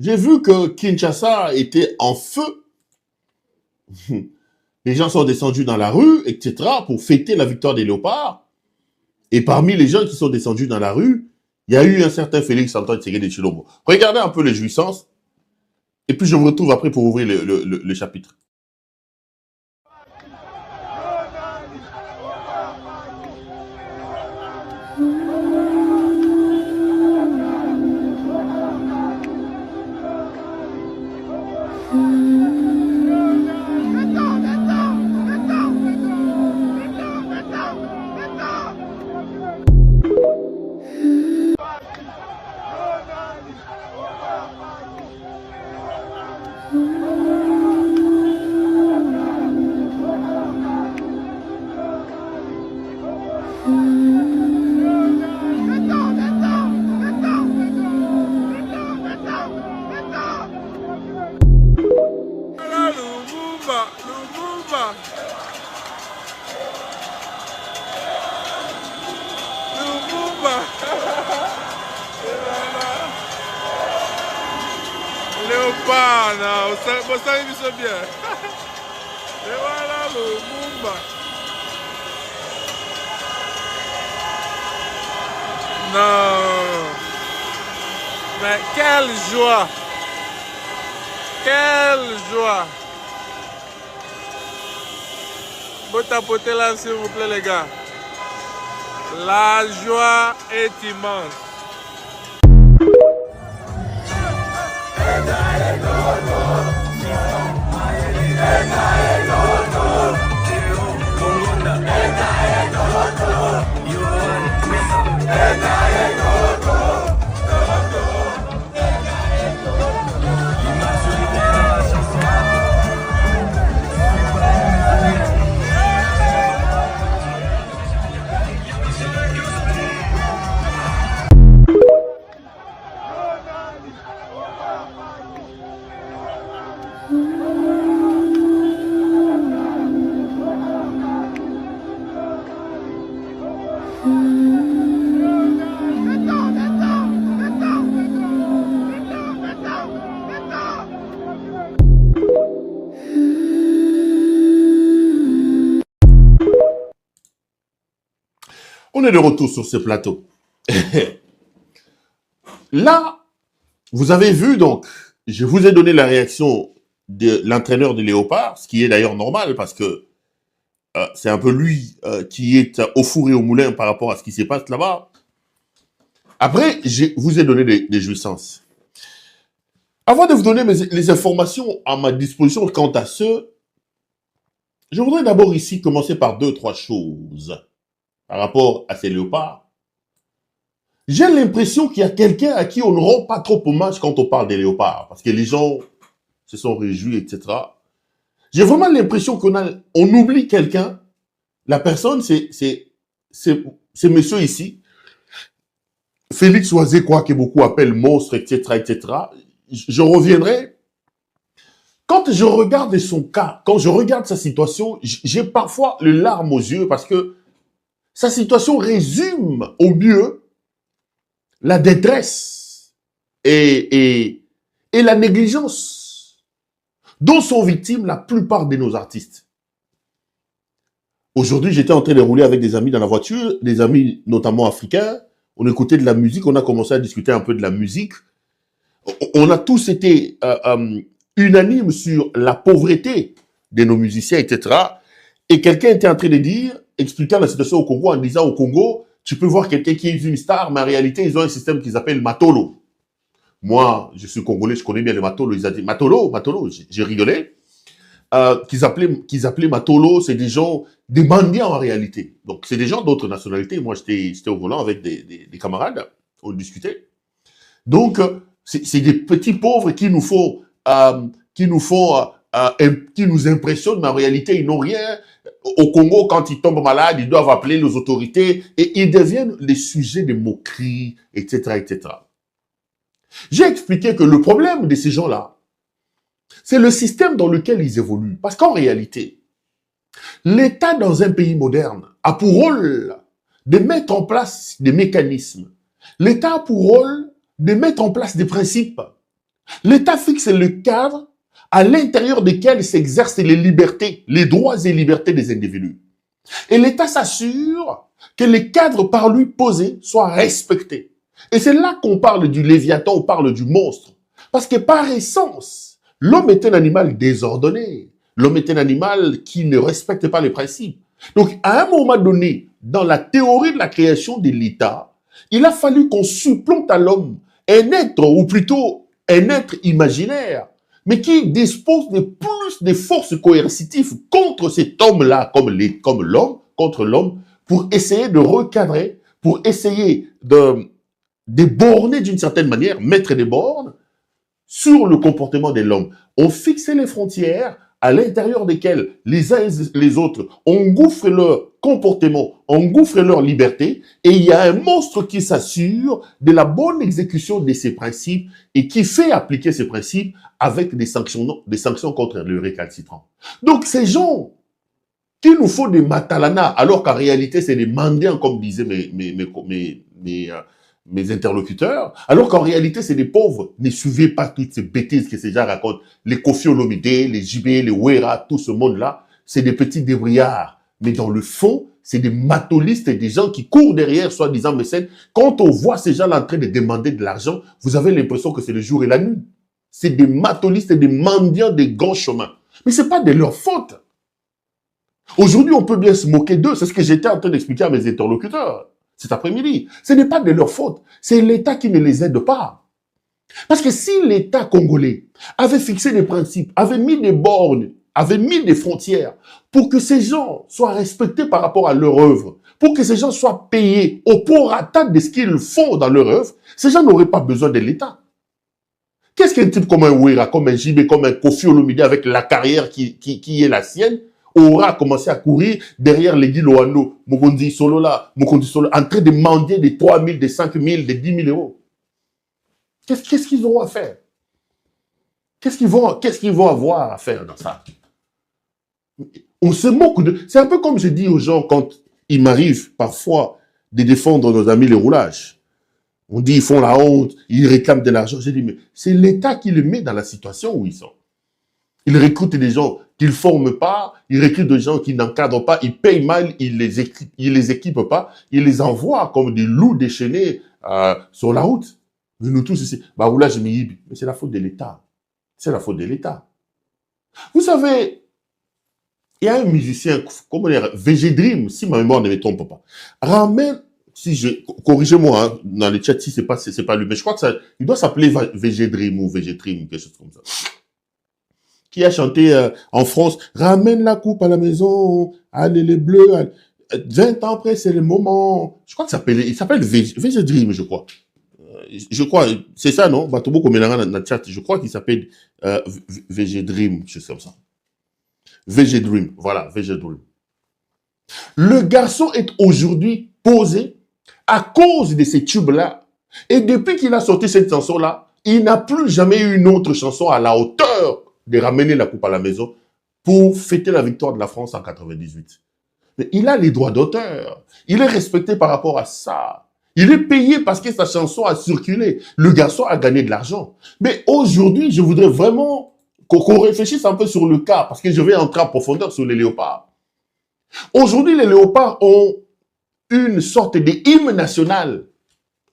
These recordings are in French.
J'ai vu que Kinshasa était en feu. Les gens sont descendus dans la rue, etc., pour fêter la victoire des léopards. Et parmi les gens qui sont descendus dans la rue, il y a eu un certain Félix Antoine Tshisekedi Tshilombo. Regardez un peu les jouissances, et puis je vous retrouve après pour ouvrir le chapitre. Léopard, non, vous savez bien. Et voilà le Lumumba. Non. Mais quelle joie. Quelle joie. Vous tapotez là, s'il vous plaît, les gars. La joie est immense. On est de retour sur ce plateau. Là, vous avez vu donc, je vous ai donné la réaction de l'entraîneur de Léopard, ce qui est d'ailleurs normal parce que c'est un peu lui qui est au four et au moulin par rapport à ce qui se passe là-bas. Après, je vous ai donné des jouissances. Avant de vous donner les informations à ma disposition quant à ce, je voudrais d'abord ici commencer par 2-3 choses par rapport à ces léopards. J'ai l'impression qu'il y a quelqu'un à qui on ne rend pas trop hommage quand on parle des léopards, parce que les gens se sont réjouis, etc. J'ai vraiment l'impression on oublie quelqu'un. La personne, c'est monsieur ici, Félix Oisé, quoi que beaucoup appellent monstre, etc., etc. Je reviendrai. Quand je regarde son cas, quand je regarde sa situation, j'ai parfois les larmes aux yeux parce que sa situation résume au mieux la détresse et la négligence dont sont victimes la plupart de nos artistes. Aujourd'hui, j'étais en train de rouler avec des amis dans la voiture, des amis notamment africains. On écoutait de la musique, on a commencé à discuter un peu de la musique. On a tous été unanimes sur la pauvreté de nos musiciens, etc. Et quelqu'un était en train de dire, expliquant la situation au Congo, en disant au Congo, tu peux voir quelqu'un qui est une star, mais en réalité, ils ont un système qu'ils appellent Matolo. Moi, je suis congolais, je connais bien le Matolo. Ils ont dit Matolo, j'ai rigolé. Qu'ils appelaient Matolo, c'est des gens, des mendiants en réalité. Donc, c'est des gens d'autres nationalités. Moi, j'étais au volant avec des camarades, on discutait. Donc, c'est des petits pauvres qui nous impressionnent, mais en réalité, ils n'ont rien. Au Congo, quand ils tombent malades, ils doivent appeler les autorités et ils deviennent les sujets de moqueries, etc., etc. J'ai expliqué que le problème de ces gens-là, c'est le système dans lequel ils évoluent. Parce qu'en réalité, l'État dans un pays moderne a pour rôle de mettre en place des mécanismes. L'État a pour rôle de mettre en place des principes. L'État fixe le cadre à l'intérieur duquel s'exercent les libertés, les droits et libertés des individus. Et l'État s'assure que les cadres par lui posés soient respectés. Et c'est là qu'on parle du Léviathan, on parle du monstre. Parce que par essence, l'homme est un animal désordonné. L'homme est un animal qui ne respecte pas les principes. Donc, à un moment donné, dans la théorie de la création de l'État, il a fallu qu'on supplante à l'homme un être, ou plutôt un être imaginaire, mais qui dispose de plus de forces coercitives contre cet homme-là, comme l'homme, contre l'homme, pour essayer de recadrer, pour essayer de borner d'une certaine manière, mettre des bornes sur le comportement de l'homme. On fixe les frontières à l'intérieur desquelles les uns et les autres engouffrent leur comportement, engouffrent leur liberté, et il y a un monstre qui s'assure de la bonne exécution de ces principes et qui fait appliquer ces principes avec des sanctions contre le récalcitrant. Donc ces gens qu'il nous faut des matalana, alors qu'en réalité c'est des mendiants, comme disaient mes interlocuteurs, alors qu'en réalité, c'est des pauvres. Ne suivez pas toutes ces bêtises que ces gens racontent. Les Kofi Olomide, les JB, les Wera, tout ce monde-là, c'est des petits débrouillards. Mais dans le fond, c'est des matolistes et des gens qui courent derrière, soi-disant mécènes. Quand on voit ces gens-là en train de demander de l'argent, vous avez l'impression que c'est le jour et la nuit. C'est des matolistes et des mendiants des grands chemins. Mais c'est pas de leur faute. Aujourd'hui, on peut bien se moquer d'eux. C'est ce que j'étais en train d'expliquer à mes interlocuteurs cet après-midi. Ce n'est pas de leur faute. C'est l'État qui ne les aide pas. Parce que si l'État congolais avait fixé des principes, avait mis des bornes, avait mis des frontières pour que ces gens soient respectés par rapport à leur œuvre, pour que ces gens soient payés au prorata de ce qu'ils font dans leur œuvre, ces gens n'auraient pas besoin de l'État. Qu'est-ce qu'un type comme un Ouira, comme un JB, comme un Kofi Olomide avec la carrière qui est la sienne aura commencé à courir derrière les Guy Loano, Mokondi Solo, en train de mendier des 3 000, des 5 000, des 10 000 euros. Qu'est-ce qu'ils auront à faire? Qu'est-ce qu'ils vont avoir à faire dans ça? On se moque de... C'est un peu comme je dis aux gens quand il m'arrive parfois de défendre nos amis les roulages. On dit ils font la honte, ils réclament de l'argent. J'ai dit, mais c'est l'État qui les met dans la situation où ils sont. Ils recrutent des gens qu'ils ne forment pas, ils recrutent des gens qui n'encadrent pas, ils payent mal, ils les équipent pas, ils les envoient comme des loups déchaînés sur la route. Mais nous tous ici, bah roulage mais c'est la faute de l'État. C'est la faute de l'État. Vous savez, il y a un musicien, comment dire, VG Dream, si ma mémoire ne me trompe pas, ramène, corrigez-moi hein, dans le chat si c'est pas lui, mais je crois que il doit s'appeler VG Dream ou VG Dream, quelque chose comme ça. Qui a chanté en France, ramène la coupe à la maison, allez les bleus, 20 ans après c'est le moment. Je crois que il s'appelle VG Dream, je crois. Je crois, c'est ça, non? Batobo Komenanga dans le chat, je crois qu'il s'appelle VG Dream, je sais comme ça. VG Dream, voilà, VG Dream. Le garçon est aujourd'hui posé à cause de ces tubes-là. Et depuis qu'il a sorti cette chanson-là, il n'a plus jamais eu une autre chanson à la hauteur de ramener la coupe à la maison pour fêter la victoire de la France en 98. Mais il a les droits d'auteur. Il est respecté par rapport à ça. Il est payé parce que sa chanson a circulé. Le garçon a gagné de l'argent. Mais aujourd'hui, je voudrais vraiment qu'on réfléchisse un peu sur le cas, parce que je vais entrer en profondeur sur les léopards. Aujourd'hui, les léopards ont une sorte d'hymne national.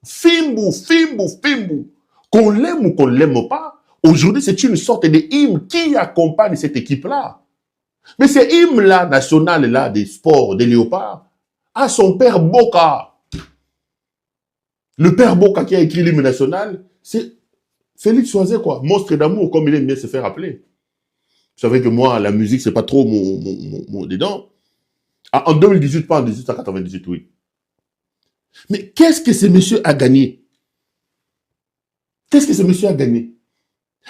Fimbu, Fimbu, Fimbu. Qu'on l'aime ou qu'on l'aime pas, aujourd'hui, c'est une sorte d'hymne qui accompagne cette équipe-là. Mais ce hymne-là, national-là, des sports, des léopards, a son père Boka. Le père Boka qui a écrit l'hymne national, c'est Félix Soizé, quoi. Monstre d'amour, comme il aime bien se faire appeler. Vous savez que moi, la musique, c'est pas trop mon dedans. Ah, en 2018, pas en 1898, oui. Mais qu'est-ce que ce monsieur a gagné? Qu'est-ce que ce monsieur a gagné?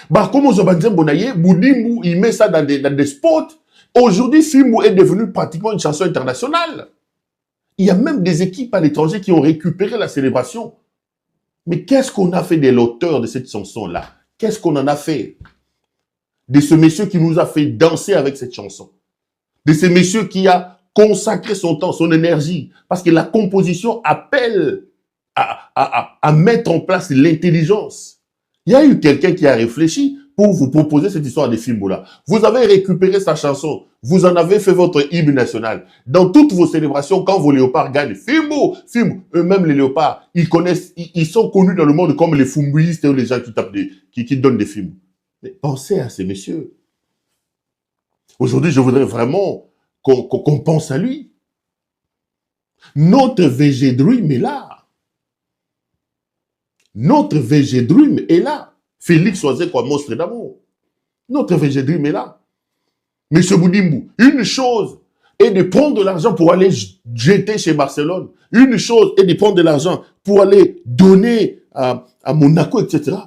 Bah, comme Ozobanzem Bonaye, Boudimou, il met ça dans des spots. Aujourd'hui, Fimbu est devenu pratiquement une chanson internationale. Il y a même des équipes à l'étranger qui ont récupéré la célébration. Mais qu'est-ce qu'on a fait de l'auteur de cette chanson-là? Qu'est-ce qu'on en a fait? De ce monsieur qui nous a fait danser avec cette chanson. De ce monsieur qui a consacré son temps, son énergie. Parce que la composition appelle à mettre en place l'intelligence. Il y a eu quelqu'un qui a réfléchi pour vous proposer cette histoire de Fimbo-là. Vous avez récupéré sa chanson. Vous en avez fait votre hymne national. Dans toutes vos célébrations, quand vos léopards gagnent, Fimbo, Fimbo, eux-mêmes les léopards, ils connaissent, ils sont connus dans le monde comme les fumbuistes ou les gens qui tapent qui donnent des films. Mais pensez à ces messieurs. Aujourd'hui, je voudrais vraiment qu'on pense à lui. Notre VG Dream est là. Notre VG Dream est là. Félix Oisé, quoi, monstre d'amour. Notre VG Dream est là. Monsieur Boudimbo, une chose est de prendre de l'argent pour aller jeter chez Barcelone. Une chose est de prendre de l'argent pour aller donner à Monaco, etc.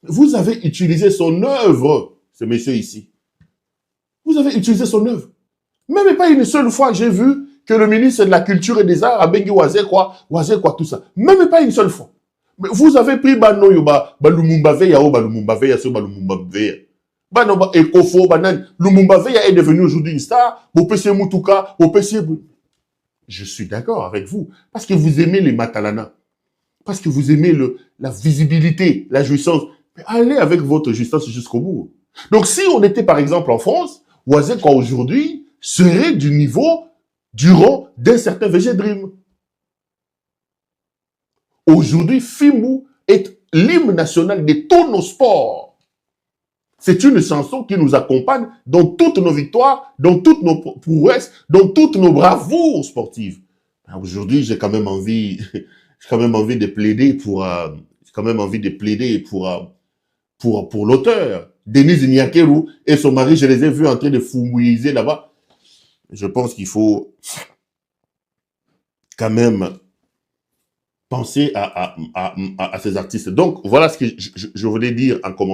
Vous avez utilisé son œuvre, ce monsieur ici. Vous avez utilisé son œuvre. Même pas une seule fois, j'ai vu que le ministre de la Culture et des Arts a bengi Oisé, quoi, tout ça. Même pas une seule fois. Mais vous avez pris Banoyo, Lumumba Veya, Lumumba Veya, Lumumba Veya. Banoba Ekofo, Banan, Lumumba Veya est devenu aujourd'hui une star. Bopessier Mutuka, Bopessier. Je suis d'accord avec vous. Parce que vous aimez les Matalana. Parce que vous aimez la visibilité, la jouissance. Mais allez avec votre jouissance jusqu'au bout. Donc si on était par exemple en France, Oisé, quoi, aujourd'hui, serait du niveau, du rang d'un certain VG Dream. Aujourd'hui, Fimbo est l'hymne national de tous nos sports. C'est une chanson qui nous accompagne dans toutes nos victoires, dans toutes nos prouesses, dans toutes nos bravoures sportives. Aujourd'hui, j'ai quand même envie de plaider pour l'auteur. Denise Nyakeru et son mari, je les ai vus en train de fouiller là-bas. Je pense qu'il faut quand même penser à ces artistes. Donc, voilà ce que je voulais dire en commençant.